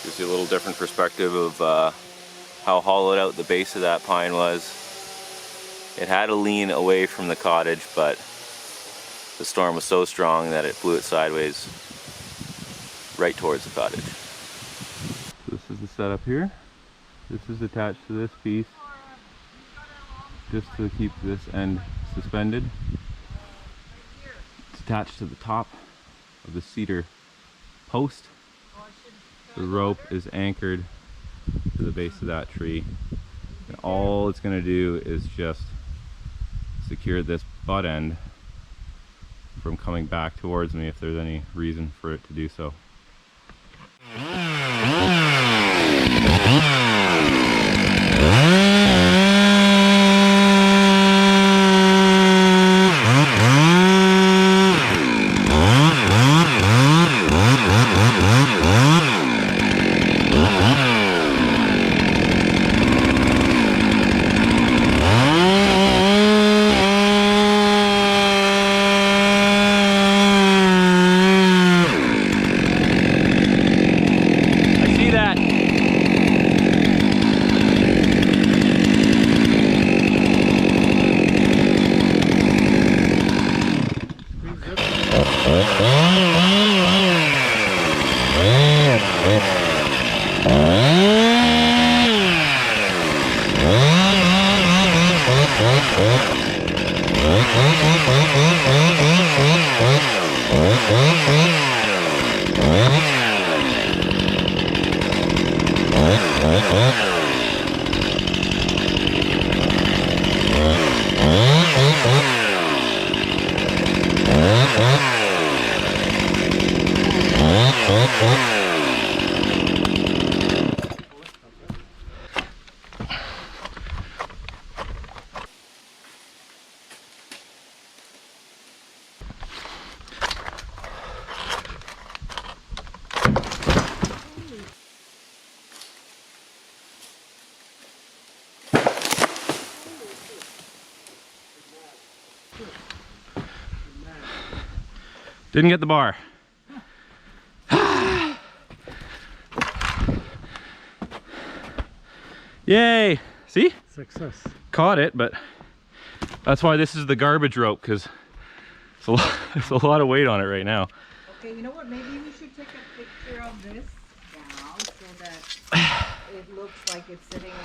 Gives you a little different perspective of how hollowed out the base of that pine was. It had a lean away from the cottage, but the storm was so strong that it blew it sideways right towards the cottage. So this is the setup here. This is attached to this piece just to keep this end suspended. It's attached to the top of the cedar post. The rope is anchored to the base of that tree. And all it's going to do is just secure this butt end from coming back towards me if there's any reason for it to do so. Didn't get the bar. Yay! See? Success. Caught it, but that's why this is the garbage rope, because it's a lot of weight on it right now. Okay, you know what? Maybe we should take a picture of this now so that it looks like it's sitting on